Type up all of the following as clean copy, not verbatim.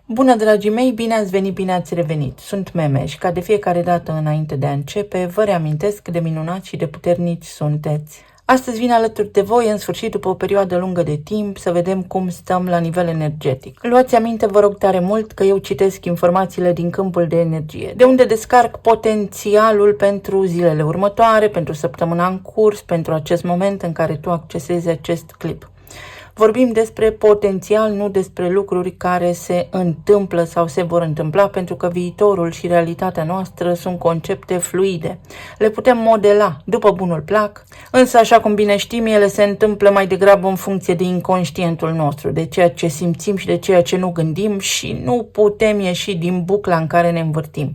Bună, dragii mei, bine ați venit, bine ați revenit. Sunt Meme și ca de fiecare dată înainte de a începe, vă reamintesc cât de minunați și de puternici sunteți. Astăzi vin alături de voi, în sfârșit, după o perioadă lungă de timp, să vedem cum stăm la nivel energetic. Luați aminte, vă rog tare mult, că eu citesc informațiile din câmpul de energie, de unde descarc potențialul pentru zilele următoare, pentru săptămâna în curs, pentru acest moment în care tu accesezi acest clip. Vorbim despre potențial, nu despre lucruri care se întâmplă sau se vor întâmpla, pentru că viitorul și realitatea noastră sunt concepte fluide. Le putem modela după bunul plac, însă, așa cum bine știm, ele se întâmplă mai degrabă în funcție de inconștientul nostru, de ceea ce simțim și de ceea ce nu gândim și nu putem ieși din bucla în care ne învârtim.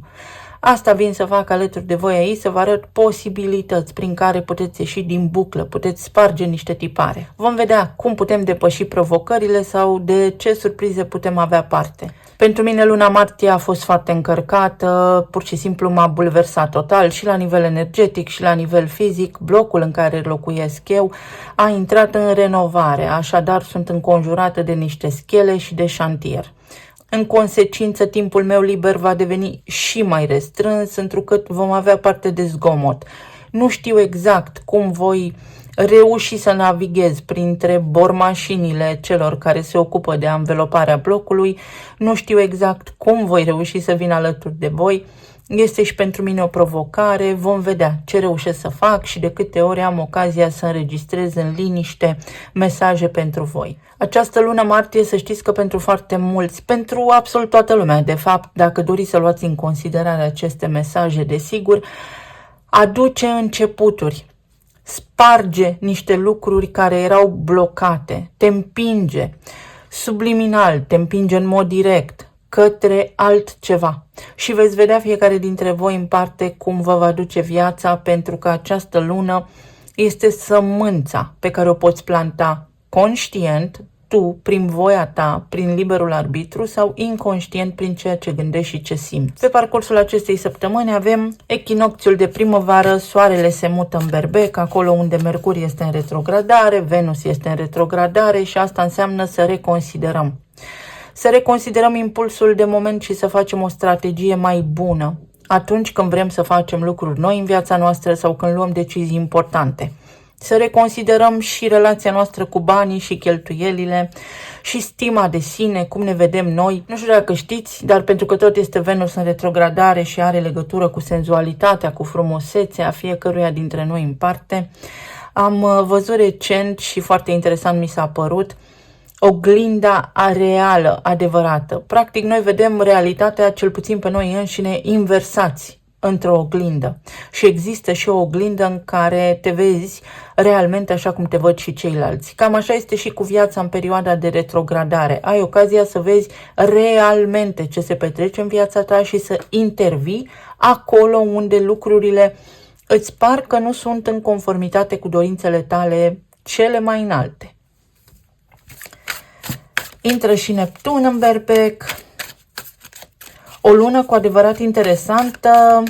Asta vin să fac alături de voi aici, să vă arăt posibilități prin care puteți ieși din buclă, puteți sparge niște tipare. Vom vedea cum putem depăși provocările sau de ce surprize putem avea parte. Pentru mine luna martie a fost foarte încărcată, pur și simplu m-a bulversat total și la nivel energetic și la nivel fizic. Blocul în care locuiesc eu a intrat în renovare, așadar sunt înconjurată de niște schele și de șantier. În consecință, timpul meu liber va deveni și mai restrâns, întrucât vom avea parte de zgomot. Nu știu exact cum voi reuși să navighez printre bormașinile celor care se ocupă de anveloparea blocului. Nu știu exact cum voi reuși să vin alături de voi. Este și pentru mine o provocare, vom vedea ce reușesc să fac și de câte ori am ocazia să înregistrez în liniște mesaje pentru voi. Această lună martie, să știți că pentru foarte mulți, pentru absolut toată lumea, de fapt, dacă doriți să luați în considerare aceste mesaje, desigur, aduce începuturi, sparge niște lucruri care erau blocate, te împinge subliminal, te împinge în mod direct către altceva. Și veți vedea fiecare dintre voi în parte cum vă va duce viața, pentru că această lună este sămânța pe care o poți planta conștient, tu, prin voia ta, prin liberul arbitru, sau inconștient prin ceea ce gândești și ce simți. Pe parcursul acestei săptămâni avem echinocțiul de primăvară, soarele se mută în Berbec, acolo unde Mercur este în retrogradare, Venus este în retrogradare și asta înseamnă să reconsiderăm. Să reconsiderăm impulsul de moment și să facem o strategie mai bună atunci când vrem să facem lucruri noi în viața noastră sau când luăm decizii importante. Să reconsiderăm și relația noastră cu banii și cheltuielile și stima de sine, cum ne vedem noi. Nu știu dacă știți, dar pentru că tot este Venus în retrogradare și are legătură cu senzualitatea, cu frumusețea fiecăruia dintre noi în parte, am văzut recent și foarte interesant mi s-a părut oglinda reală, adevărată. Practic, noi vedem realitatea, cel puțin pe noi înșine, inversați într-o oglindă. Și există și o oglindă în care te vezi realmente așa cum te văd și ceilalți. Cam așa este și cu viața în perioada de retrogradare. Ai ocazia să vezi realmente ce se petrece în viața ta și să intervii acolo unde lucrurile îți par că nu sunt în conformitate cu dorințele tale cele mai înalte. Intră și Neptun în Berbec. O lună cu adevărat interesantă,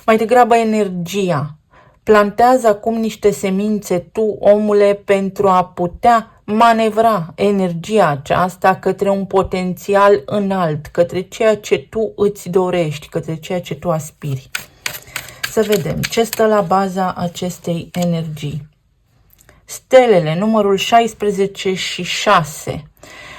mai degrabă energia. Plantează acum niște semințe tu, omule, pentru a putea manevra energia aceasta către un potențial înalt, către ceea ce tu îți dorești, către ceea ce tu aspiri. Să vedem ce stă la baza acestei energii. Stelele, numărul 16 și 6.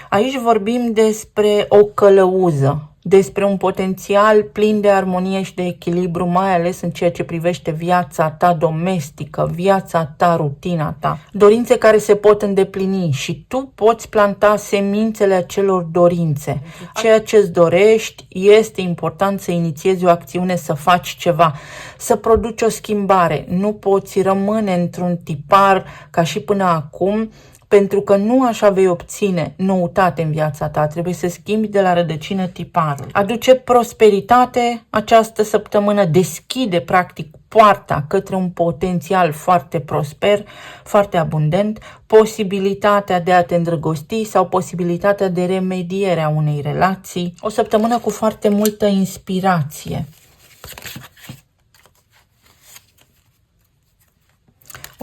Aici vorbim despre o călăuză, despre un potențial plin de armonie și de echilibru, mai ales în ceea ce privește viața ta domestică, viața ta, rutina ta. Dorințe care se pot îndeplini și tu poți planta semințele acelor dorințe. Ceea ce îți dorești, este important să inițiezi o acțiune, să faci ceva, să produci o schimbare. Nu poți rămâne într-un tipar ca și până acum, pentru că nu așa vei obține noutate în viața ta. Trebuie să schimbi de la rădăcină tiparul. Aduce prosperitate această săptămână, deschide practic poarta către un potențial foarte prosper, foarte abundent, posibilitatea de a te îndrăgosti sau posibilitatea de remediere a unei relații. O săptămână cu foarte multă inspirație.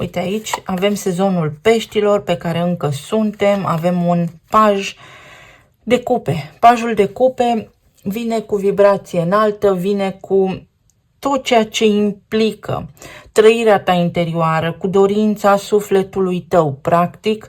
Uite, aici avem sezonul peștilor pe care încă suntem, avem un paj De cupe. Pajul de cupe vine cu vibrație înaltă, vine cu tot ceea ce implică trăirea ta interioară, cu dorința sufletului tău, practic,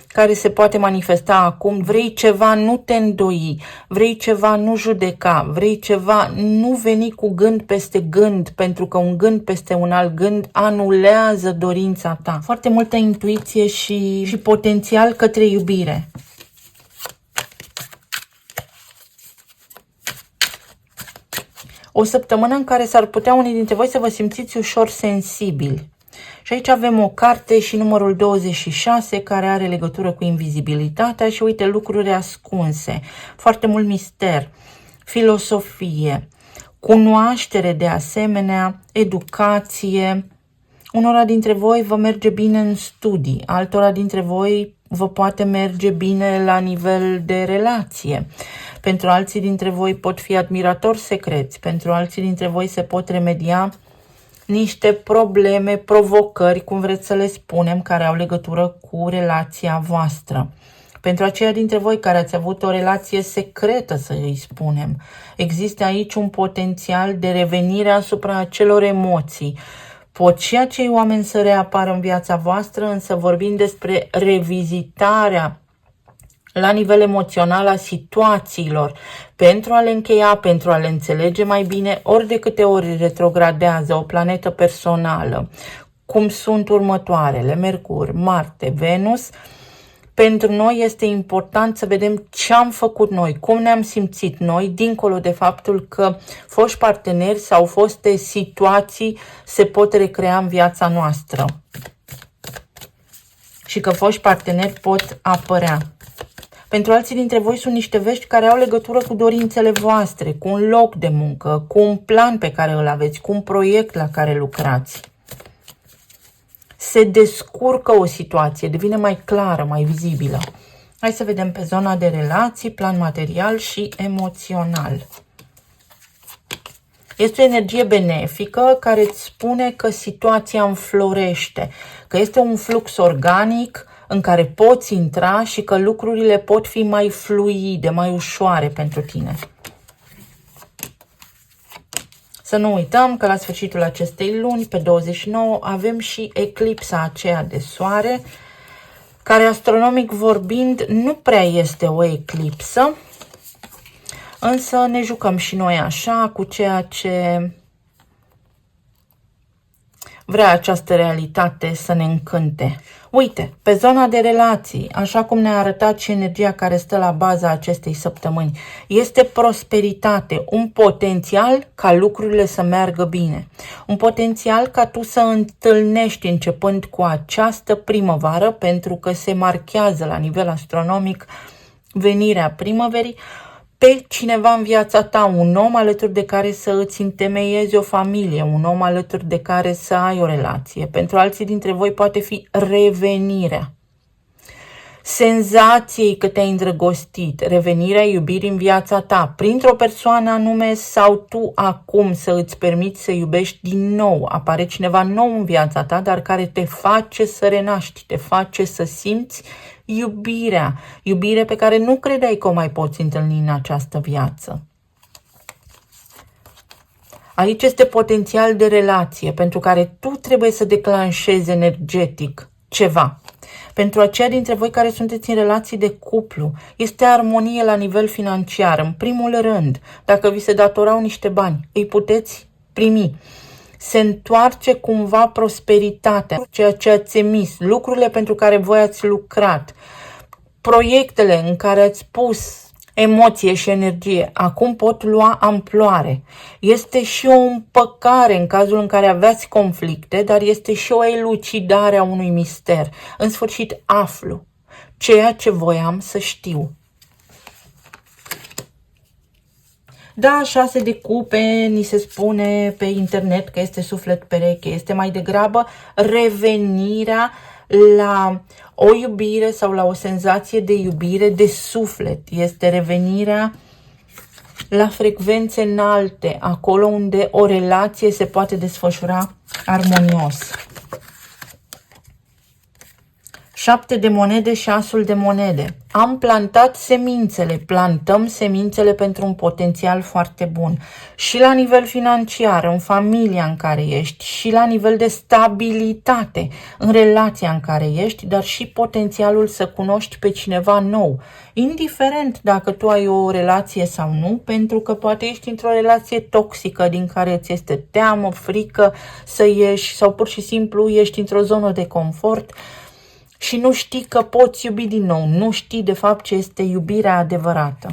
care se poate manifesta acum. Vrei ceva, nu te îndoi, vrei ceva, nu judeca, vrei ceva, nu veni cu gând peste gând, pentru că un gând peste un alt gând anulează dorința ta. Foarte multă intuiție și potențial către iubire. O săptămână în care s-ar putea unii dintre voi să vă simțiți ușor sensibili. Și aici avem o carte și numărul 26 care are legătură cu invizibilitatea și uite, lucruri ascunse, foarte mult mister, filosofie, cunoaștere de asemenea, educație. Unora dintre voi vă merge bine în studii, altora dintre voi vă poate merge bine la nivel de relație. Pentru alții dintre voi pot fi admiratori secreți, pentru alții dintre voi se pot remedia niște probleme, provocări, cum vreți să le spunem, care au legătură cu relația voastră. Pentru aceia dintre voi care ați avut o relație secretă, să îi spunem, există aici un potențial de revenire asupra acelor emoții. Pot și acei oameni să reapară în viața voastră, însă vorbim despre revizitarea la nivel emoțional a situațiilor, pentru a le încheia, pentru a le înțelege mai bine, ori de câte ori retrogradează o planetă personală, cum sunt următoarele, Mercur, Marte, Venus. Pentru noi este important să vedem ce am făcut noi, cum ne-am simțit noi, dincolo de faptul că foști parteneri sau foste situații se pot recrea în viața noastră și că foști parteneri pot apărea. Pentru alții dintre voi sunt niște vești care au legătură cu dorințele voastre, cu un loc de muncă, cu un plan pe care îl aveți, cu un proiect la care lucrați. Se descurcă o situație, devine mai clară, mai vizibilă. Hai să vedem pe zona de relații, plan material și emoțional. Este o energie benefică care îți spune că situația înflorește, că este un flux organic în care poți intra și că lucrurile pot fi mai fluide, mai ușoare pentru tine. Să nu uităm că la sfârșitul acestei luni, pe 29, avem și eclipsa aceea de soare, care astronomic vorbind nu prea este o eclipsă, însă ne jucăm și noi așa cu ceea ce vrea această realitate să ne încânte. Uite, pe zona de relații, așa cum ne-a arătat și energia care stă la baza acestei săptămâni, este prosperitate, un potențial ca lucrurile să meargă bine. Un potențial ca tu să întâlnești începând cu această primăvară, pentru că se marchează la nivel astronomic venirea primăverii, pe cineva în viața ta, un om alături de care să îți întemeiezi o familie, un om alături de care să ai o relație. Pentru alții dintre voi poate fi revenirea senzației că te-ai îndrăgostit, revenirea iubirii în viața ta, printr-o persoană anume sau tu acum să îți permiți să iubești din nou. Apare cineva nou în viața ta, dar care te face să renaști, te face să simți iubirea, iubire pe care nu credeai că o mai poți întâlni în această viață. Aici este potențial de relație pentru care tu trebuie să declanșezi energetic ceva. Pentru aceia dintre voi care sunteți în relații de cuplu, este armonie la nivel financiar. În primul rând, dacă vi se datorau niște bani, îi puteți primi. Se întoarce cumva prosperitatea, ceea ce ați emis, lucrurile pentru care voi ați lucrat, proiectele în care ați pus emoție și energie, acum pot lua amploare. Este și o împăcare în cazul în care aveați conflicte, dar este și o elucidare a unui mister. În sfârșit aflu ceea ce voiam să știu. Da, 6 de cupe, ni se spune pe internet că este suflet pereche, este mai degrabă revenirea la o iubire sau la o senzație de iubire de suflet. Este revenirea la frecvențe înalte, acolo unde o relație se poate desfășura armonios. 7 de monede și asul de monede. Am plantat semințele, plantăm semințele pentru un potențial foarte bun. Și la nivel financiar, în familia în care ești, și la nivel de stabilitate, în relația în care ești, dar și potențialul să cunoști pe cineva nou. Indiferent dacă tu ai o relație sau nu, pentru că poate ești într-o relație toxică din care ți este teamă, frică să ieși sau pur și simplu ești într-o zonă de confort și nu știi că poți iubi din nou, nu știi de fapt ce este iubirea adevărată.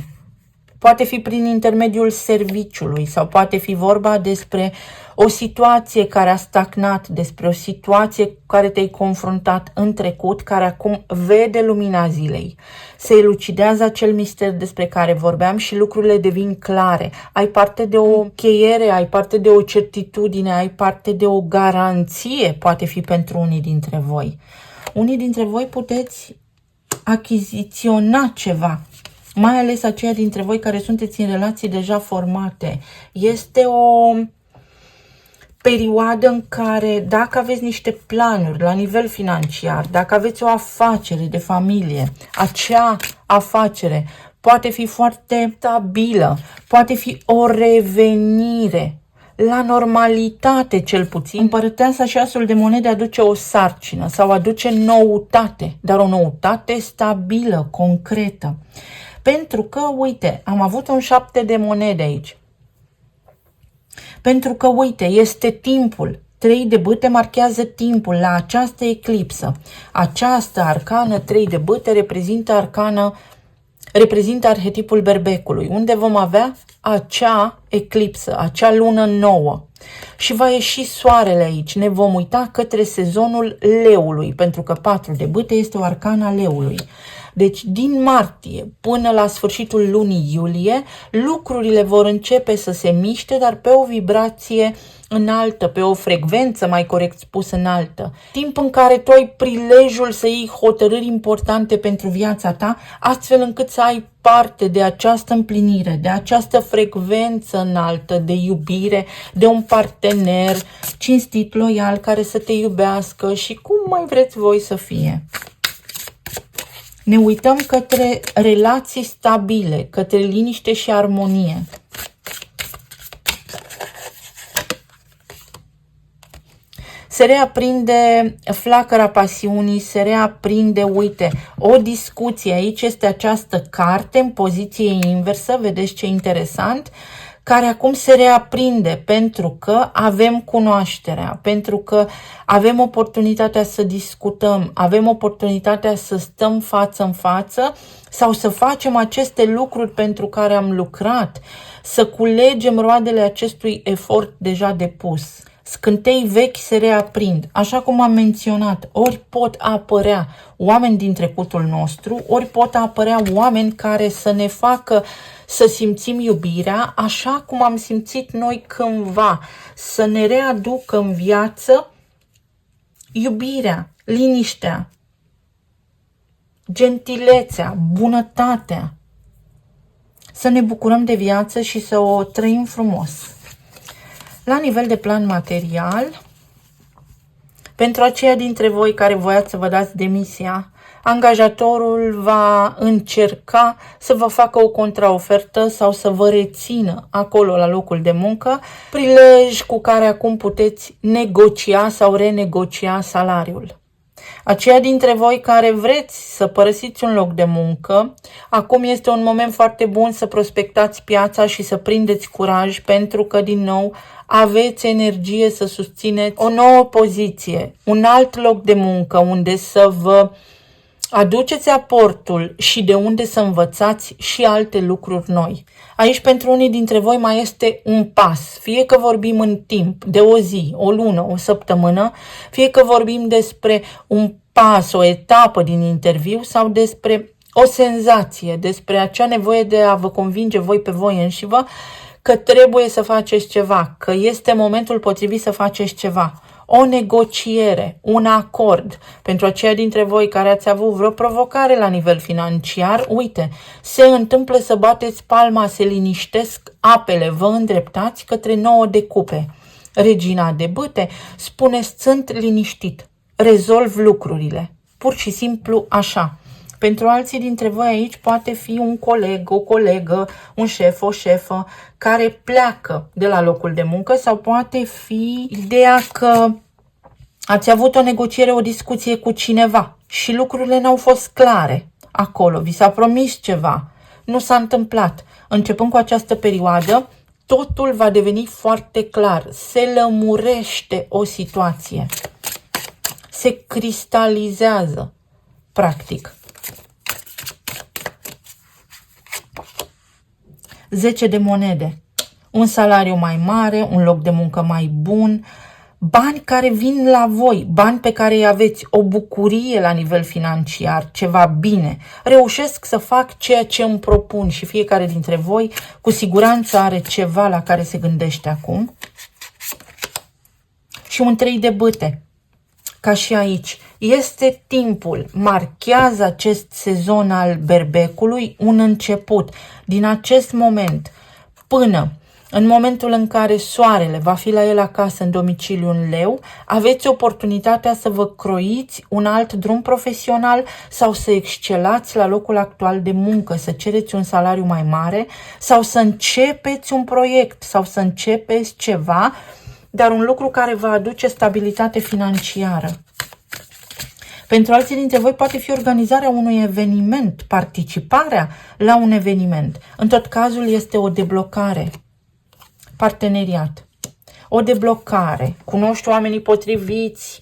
Poate fi prin intermediul serviciului sau poate fi vorba despre o situație care a stagnat, despre o situație cu care te-ai confruntat în trecut, care acum vede lumina zilei. Se elucidează acel mister despre care vorbeam și lucrurile devin clare. Ai parte de o încheiere, ai parte de o certitudine, ai parte de o garanție, poate fi pentru unii dintre voi. Unii dintre voi puteți achiziționa ceva, mai ales aceia dintre voi care sunteți în relații deja formate. Este o perioadă în care, dacă aveți niște planuri la nivel financiar, dacă aveți o afacere de familie, acea afacere poate fi foarte stabilă, poate fi o revenire la normalitate cel puțin. Împărăteasa și asul de monede aduce o sarcină sau aduce noutate, dar o noutate stabilă, concretă. Pentru că, uite, am avut un 7 de monede aici. Pentru că, uite, este timpul. 3 de bâte marchează timpul la această eclipsă. Această arcană, 3 de bâte, reprezintă arhetipul berbecului, unde vom avea acea eclipsă, acea lună nouă. Și va ieși soarele aici. Ne vom uita către sezonul leului, pentru că 4 de bâte este o arcană a leului. Deci din martie până la sfârșitul lunii iulie, lucrurile vor începe să se miște, dar pe o vibrație înaltă, pe o frecvență, mai corect spus, înaltă. Timp în care tu ai prilejul să iei hotărâri importante pentru viața ta, astfel încât să ai parte de această împlinire, de această frecvență înaltă de iubire, de un partener cinstit, loial, care să te iubească și cum mai vreți voi să fie. Ne uităm către relații stabile, către liniște și armonie. Se reaprinde flacăra pasiunii, se reaprinde, uite, o discuție. Aici este această carte în poziție inversă, vedeți ce interesant, care acum se reaprinde pentru că avem cunoașterea, pentru că avem oportunitatea să discutăm, avem oportunitatea să stăm față în față sau să facem aceste lucruri pentru care am lucrat, să culegem roadele acestui efort deja depus. Scântei vechi se reaprind, așa cum am menționat, ori pot apărea oameni din trecutul nostru, ori pot apărea oameni care să ne facă să simțim iubirea, așa cum am simțit noi cândva, să ne readucă în viață iubirea, liniștea, gentilețea, bunătatea, să ne bucurăm de viață și să o trăim frumos. La nivel de plan material, pentru aceia dintre voi care voiați să vă dați demisia, angajatorul va încerca să vă facă o contraofertă sau să vă rețină acolo la locul de muncă, prilej cu care acum puteți negocia sau renegocia salariul. Aceia dintre voi care vreți să părăsiți un loc de muncă, acum este un moment foarte bun să prospectați piața și să prindeți curaj, pentru că, din nou, aveți energie să susțineți o nouă poziție, un alt loc de muncă unde să vă aduceți aportul și de unde să învățați și alte lucruri noi. Aici pentru unii dintre voi mai este un pas, fie că vorbim în timp de o zi, o lună, o săptămână, fie că vorbim despre un pas, o etapă din interviu sau despre o senzație, despre acea nevoie de a vă convinge voi pe voi înșivă că trebuie să faceți ceva, că este momentul potrivit să faceți ceva. O negociere, un acord. Pentru aceia dintre voi care ați avut vreo provocare la nivel financiar, uite, se întâmplă să bateți palma, se liniștesc apele, vă îndreptați către 9 de cupe. Regina de bâte spune: sunt liniștit, rezolv lucrurile. pur și simplu așa. Pentru alții dintre voi aici poate fi un coleg, o colegă, un șef, o șefă care pleacă de la locul de muncă sau poate fi ideea că ați avut o negociere, o discuție cu cineva și lucrurile n-au fost clare acolo, vi s-a promis ceva, nu s-a întâmplat. Începând cu această perioadă, totul va deveni foarte clar, se lămurește o situație, se cristalizează, practic. 10 de monede, un salariu mai mare, un loc de muncă mai bun, bani care vin la voi, bani pe care îi aveți, o bucurie la nivel financiar, ceva bine. Reușesc să fac ceea ce îmi propun și fiecare dintre voi cu siguranță are ceva la care se gândește acum. Și un 3 de bâte, ca și aici. Este timpul, marchează acest sezon al berbecului un început. Din acest moment până în momentul în care soarele va fi la el acasă în domiciliu în Leu, aveți oportunitatea să vă croiți un alt drum profesional sau să excelați la locul actual de muncă, să cereți un salariu mai mare sau să începeți un proiect sau să începeți ceva, dar un lucru care va aduce stabilitate financiară. Pentru alții dintre voi poate fi organizarea unui eveniment, participarea la un eveniment. În tot cazul este o deblocare. Parteneriat. O deblocare. Cunoști oamenii potriviți,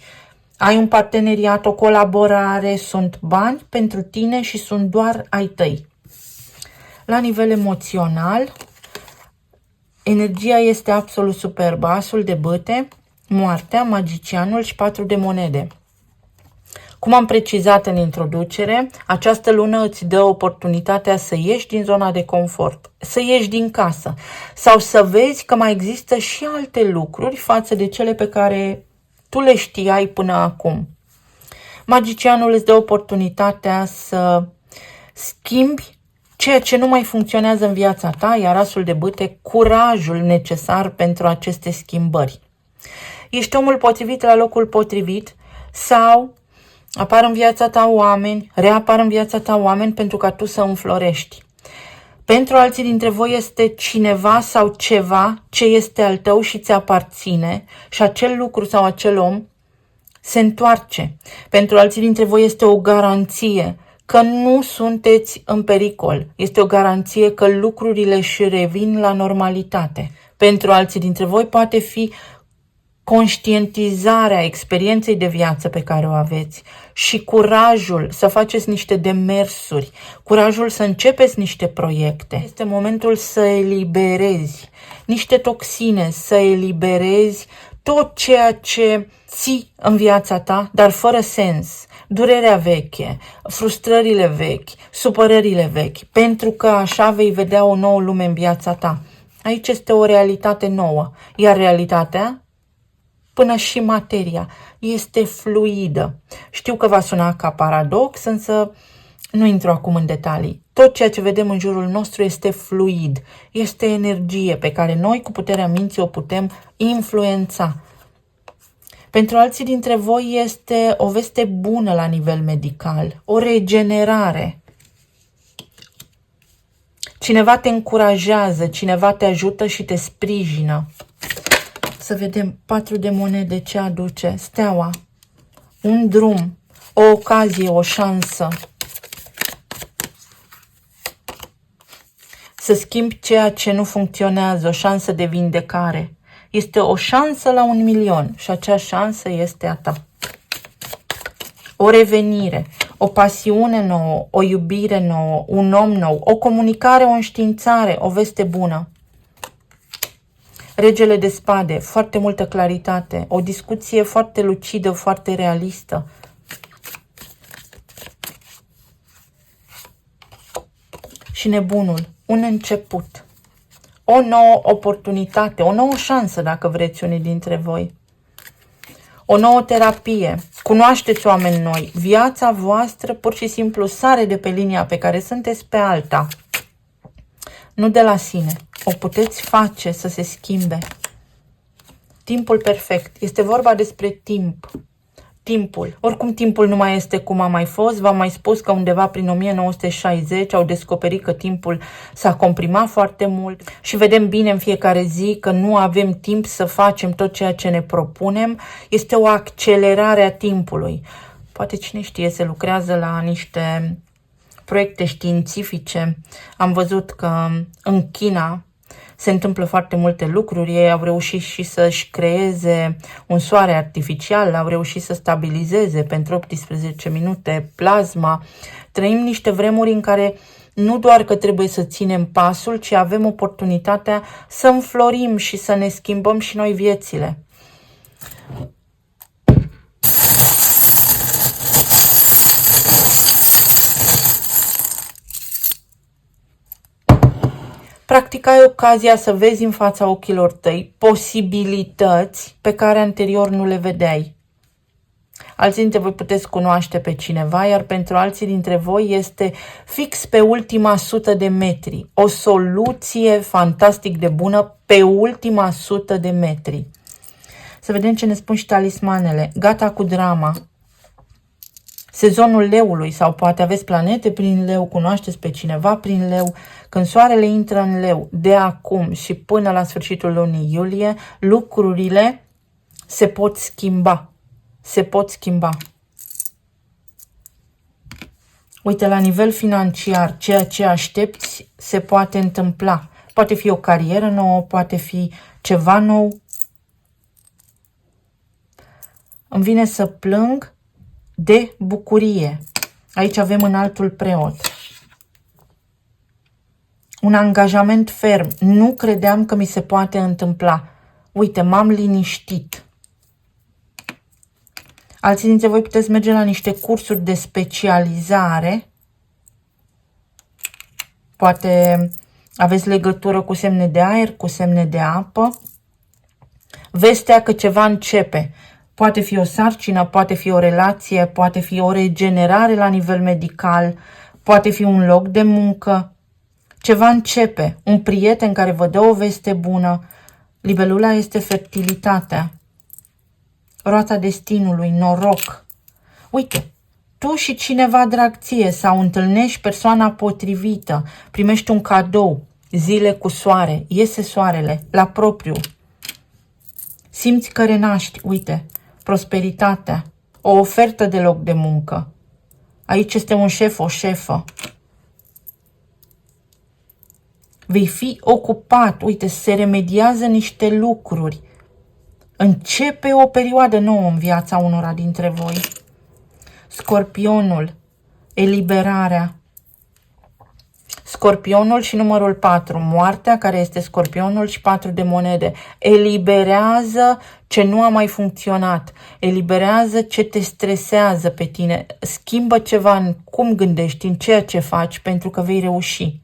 ai un parteneriat, o colaborare, sunt bani pentru tine și sunt doar ai tăi. La nivel emoțional, energia este absolut superbă. Asul de bâte, moartea, magicianul și 4 de monede. Cum am precizat în introducere, această lună îți dă oportunitatea să ieși din zona de confort, să ieși din casă sau să vezi că mai există și alte lucruri față de cele pe care tu le știai până acum. Magicianul îți dă oportunitatea să schimbi ceea ce nu mai funcționează în viața ta, iar asul de bâte, curajul necesar pentru aceste schimbări. Ești omul potrivit la locul potrivit sau apar în viața ta oameni, reapar în viața ta oameni pentru ca tu să înflorești. Pentru alții dintre voi este cineva sau ceva ce este al tău și ți aparține și acel lucru sau acel om se întoarce. Pentru alții dintre voi este o garanție că nu sunteți în pericol. Este o garanție că lucrurile își revin la normalitate. Pentru alții dintre voi poate fi conștientizarea experienței de viață pe care o aveți și curajul să faceți niște demersuri, curajul să începeți niște proiecte. Este momentul să eliberezi niște toxine, să eliberezi tot ceea ce ții în viața ta, dar fără sens. Durerea veche, frustrările vechi, supărările vechi, pentru că așa vei vedea o nouă lume în viața ta. Aici este o realitate nouă, iar realitatea până și materia este fluidă. Știu că va suna ca paradox, însă nu intru acum în detalii. Tot ceea ce vedem în jurul nostru este fluid, este energie pe care noi cu puterea minții o putem influența. Pentru alții dintre voi este o veste bună la nivel medical, o regenerare. Cineva te încurajează, cineva te ajută și te sprijină. Să vedem 4 de monede ce aduce. Steaua, un drum, o ocazie, o șansă. Să schimbi ceea ce nu funcționează, o șansă de vindecare. Este o șansă la 1 milion și acea șansă este a ta. O revenire, o pasiune nouă, o iubire nouă, un om nou, o comunicare, o înștiințare, o veste bună. Regele de spade, foarte multă claritate, o discuție foarte lucidă, foarte realistă. Și nebunul, un început, o nouă oportunitate, o nouă șansă, dacă vreți unii dintre voi. O nouă terapie, cunoașteți oameni noi, viața voastră pur și simplu sare de pe linia pe care sunteți pe alta. Nu de la sine, o puteți face să se schimbe. Timpul perfect, este vorba despre timp. timpul. Oricum timpul nu mai este cum a mai fost. V-am mai spus că undeva prin 1960 au descoperit că timpul s-a comprimat foarte mult și vedem bine în fiecare zi că nu avem timp să facem tot ceea ce ne propunem. Este o accelerare a timpului. Poate cine știe, se lucrează la niște proiecte științifice. Am văzut că în China se întâmplă foarte multe lucruri. Ei au reușit și să-și creeze un soare artificial, au reușit să stabilizeze pentru 18 minute plasma. Trăim niște vremuri în care nu doar că trebuie să ținem pasul, ci avem oportunitatea să înflorim și să ne schimbăm și noi viețile. Practic ai ocazia să vezi în fața ochilor tăi posibilități pe care anterior nu le vedeai. Alții dintre voi puteți cunoaște pe cineva, iar pentru alții dintre voi este fix pe ultima 100 de metri. O soluție fantastic de bună pe ultima 100 de metri. Să vedem ce ne spun și talismanele. Gata cu drama. Sezonul leului, sau poate aveți planete prin leu, cunoașteți pe cineva prin leu. Când soarele intră în leu, de acum și până la sfârșitul lunii iulie, lucrurile se pot schimba. Se pot schimba. Uite, la nivel financiar, ceea ce aștepți se poate întâmpla. Poate fi o carieră nouă, poate fi ceva nou. Îmi vine să plâng de bucurie. Aici avem înaltul preot. Un angajament ferm. Nu credeam că mi se poate întâmpla. Uite, m-am liniștit. Alții dintre voi puteți merge la niște cursuri de specializare. Poate aveți legătură cu semne de aer, cu semne de apă. Vestea că ceva începe. Poate fi o sarcină, poate fi o relație, poate fi o regenerare la nivel medical, poate fi un loc de muncă. Ceva începe, un prieten care vă dă o veste bună. Libelula este fertilitatea, roata destinului, noroc. Uite, tu și cineva drag ție sau întâlnești persoana potrivită, primești un cadou, zile cu soare, iese soarele la propriu. Simți că renaști, uite, prosperitatea, o ofertă de loc de muncă. Aici este un șef, o șefă. Vei fi ocupat, uite, se remediază niște lucruri. Începe o perioadă nouă în viața unora dintre voi. Scorpionul, eliberarea. Scorpionul și numărul 4, moartea, care este scorpionul, și 4 de monede. Eliberează ce nu a mai funcționat. Eliberează ce te stresează pe tine. Schimbă ceva în cum gândești, în ceea ce faci, pentru că vei reuși.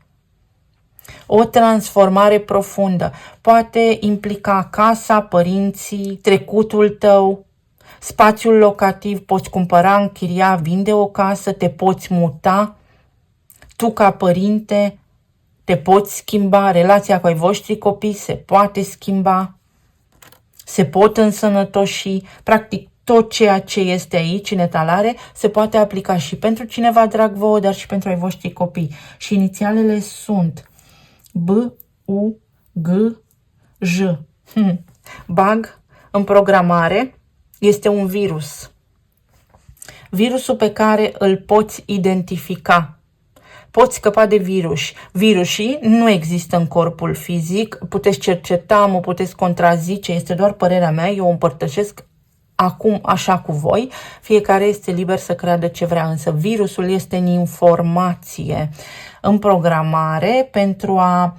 O transformare profundă. Poate implica casa, părinții, trecutul tău, spațiul locativ. Poți cumpăra, închiria, vinde o casă, te poți muta. Tu ca părinte te poți schimba, relația cu ai voștri copii se poate schimba, se pot însănătoși, practic tot ceea ce este aici în etalare se poate aplica și pentru cineva drag vouă, dar și pentru ai voștri copii. Și inițialele sunt B, U, G, J. Bug în programare este un virus. Virusul pe care îl poți identifica. Poți scăpa de virus. Virusii nu există în corpul fizic. Puteți cerceta, mă puteți contrazice, este doar părerea mea, eu o împărtășesc acum așa cu voi. Fiecare este liber să creadă ce vrea, însă virusul este în informație, în programare. Pentru a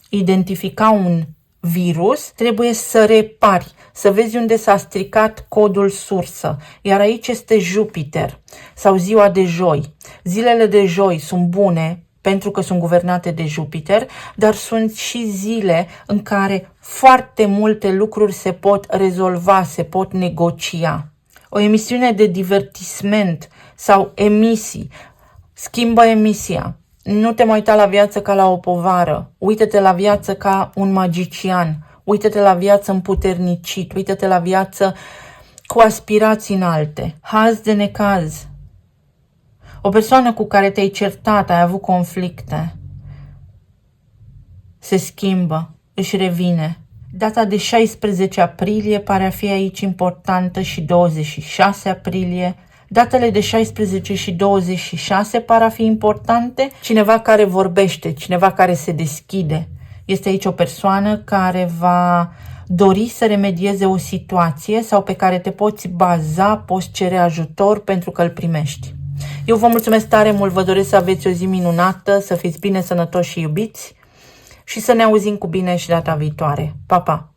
identifica un virus, trebuie să repari, să vezi unde s-a stricat codul sursă. Iar aici este Jupiter sau ziua de joi. Zilele de joi sunt bune pentru că sunt guvernate de Jupiter, dar sunt și zile în care foarte multe lucruri se pot rezolva, se pot negocia. O emisiune de divertisment sau emisii. Schimbă emisia. Nu te mai uita la viață ca la o povară. Uită-te la viață ca un magician. Uită-te la viață împuternicit. Uită-te la viață cu aspirații înalte, haz de necaz, o persoană cu care te-ai certat, ai avut conflicte, se schimbă, își revine. Data de 16 aprilie pare a fi aici importantă și 26 aprilie. Datele de 16 și 26 par a fi importante. Cineva care vorbește, cineva care se deschide. Este aici o persoană care va dori să remedieze o situație sau pe care te poți baza, poți cere ajutor pentru că îl primești. Eu vă mulțumesc tare mult, vă doresc să aveți o zi minunată, să fiți bine, sănătoși și iubiți și să ne auzim cu bine și data viitoare. Pa, pa!